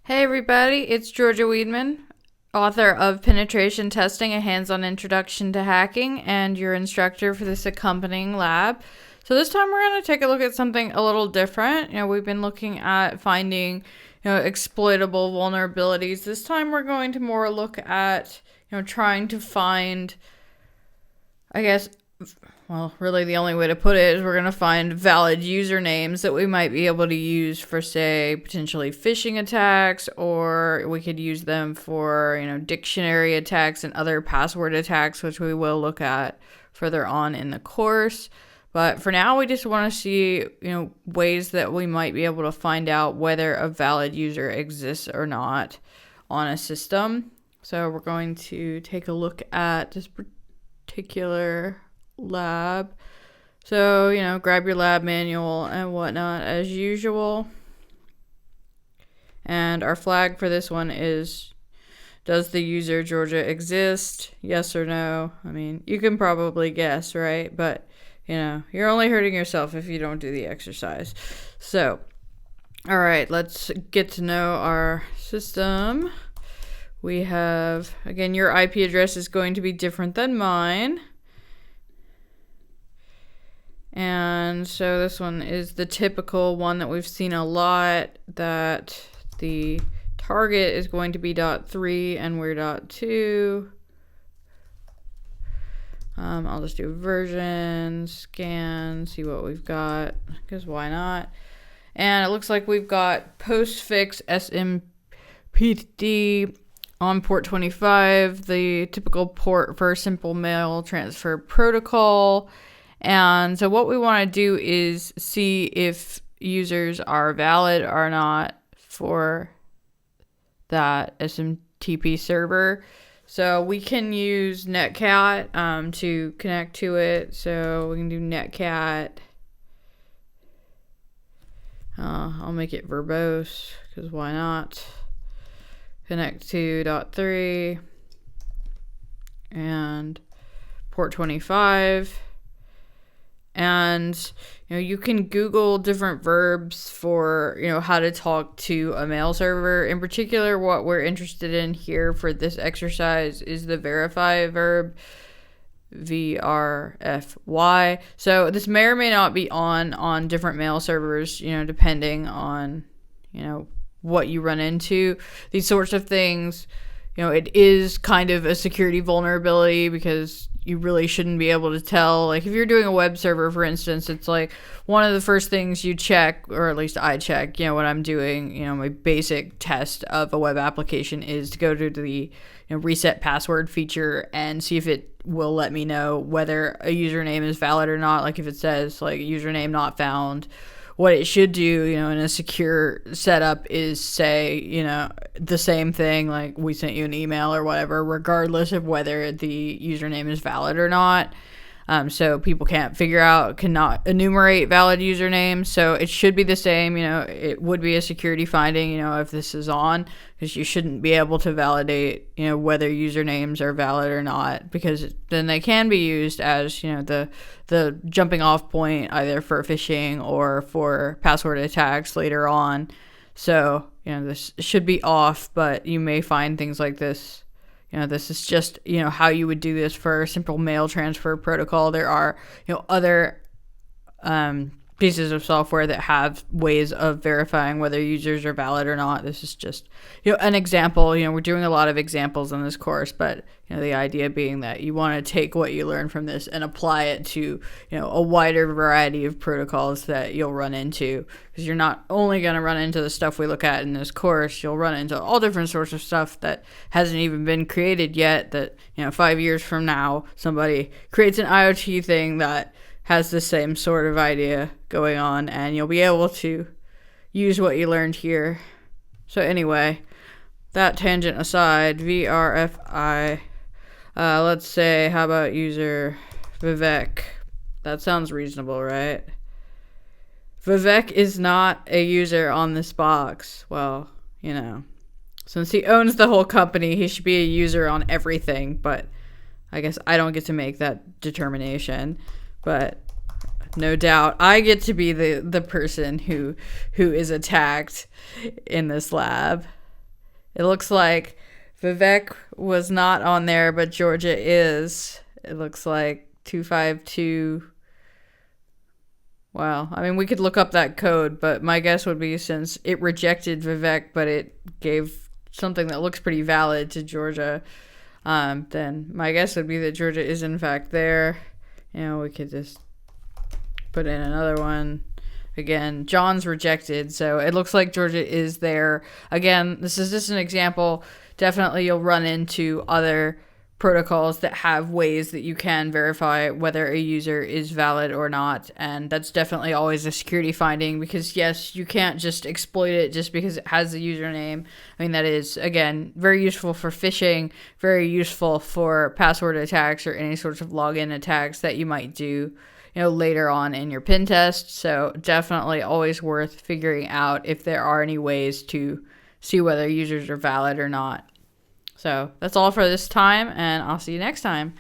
Hey everybody, it's Georgia Weedman, author of Penetration Testing, a hands-on introduction to hacking, and your instructor for this accompanying lab. So this time we're going to take a look at something a little different. We've been looking at finding, exploitable vulnerabilities. This time we're going to more look at, trying to find, really the only way to put it is we're going to find valid usernames that we might be able to use for, say, potentially phishing attacks, or we could use them for, dictionary attacks and other password attacks, which we will look at further on in the course. But for now, we just want to see, ways that we might be able to find out whether a valid user exists or not on a system. So we're going to take a look at this particular lab. So, grab your lab manual and whatnot as usual. And our flag for this one is, does the user Georgia exist? Yes or no? I mean, you can probably guess, right? But, you're only hurting yourself if you don't do the exercise. So, all right, let's get to know our system. We have, again, your IP address is going to be different than mine. And so this one is the typical one that we've seen a lot, that the target is going to be .3 and we're .2. I'll just do version, scan, see what we've got, because why not? And it looks like we've got postfix SMPD on port 25, the typical port for simple mail transfer protocol. And so what we want to do is see if users are valid or not for that SMTP server. So we can use netcat to connect to it. So we can do netcat. I'll make it verbose because why not? Connect to .3 and port 25. And, you can Google different verbs for, how to talk to a mail server. In particular, what we're interested in here for this exercise is the VRFY verb, VRFY. So this may or may not be on different mail servers, depending on, what you run into. These sorts of things, it is kind of a security vulnerability because you really shouldn't be able to tell. Like if you're doing a web server, for instance, it's like one of the first things you check, or at least I check, when I'm doing, my basic test of a web application is to go to the reset password feature and see if it will let me know whether a username is valid or not. Like if it says like username not found, what it should do, in a secure setup is say, the same thing, like we sent you an email or whatever, regardless of whether the username is valid or not. So people cannot enumerate valid usernames. So it should be the same, it would be a security finding, if this is on, because you shouldn't be able to validate, whether usernames are valid or not, because then they can be used as, the jumping off point either for phishing or for password attacks later on. So, this should be off, but you may find things like this. This is just, how you would do this for a simple mail transfer protocol. There are, other pieces of software that have ways of verifying whether users are valid or not. This is just, an example. We're doing a lot of examples in this course, but, the idea being that you want to take what you learn from this and apply it to, a wider variety of protocols that you'll run into. Because you're not only going to run into the stuff we look at in this course, you'll run into all different sorts of stuff that hasn't even been created yet, that, 5 years from now, somebody creates an IoT thing that has the same sort of idea going on, and you'll be able to use what you learned here. So anyway, that tangent aside, VRFI, let's say, how about user Vivek? That sounds reasonable, right? Vivek is not a user on this box. Well, since he owns the whole company, he should be a user on everything, but I guess I don't get to make that determination. But no doubt I get to be the person who is attacked in this lab. It looks like Vivek was not on there, but Georgia is. It looks like 252. Wow. I mean, we could look up that code, but my guess would be since it rejected Vivek, but it gave something that looks pretty valid to Georgia, then my guess would be that Georgia is in fact there. We could just put in another one. Again, John's rejected, so it looks like Georgia is there. Again, this is just an example. Definitely you'll run into other protocols that have ways that you can verify whether a user is valid or not, and that's definitely always a security finding, because yes, you can't just exploit it just because it has the username. I mean, that is, again, very useful for phishing, very useful for password attacks or any sorts of login attacks that you might do later on in your pen test. So definitely always worth figuring out if there are any ways to see whether users are valid or not. So that's all for this time, and I'll see you next time.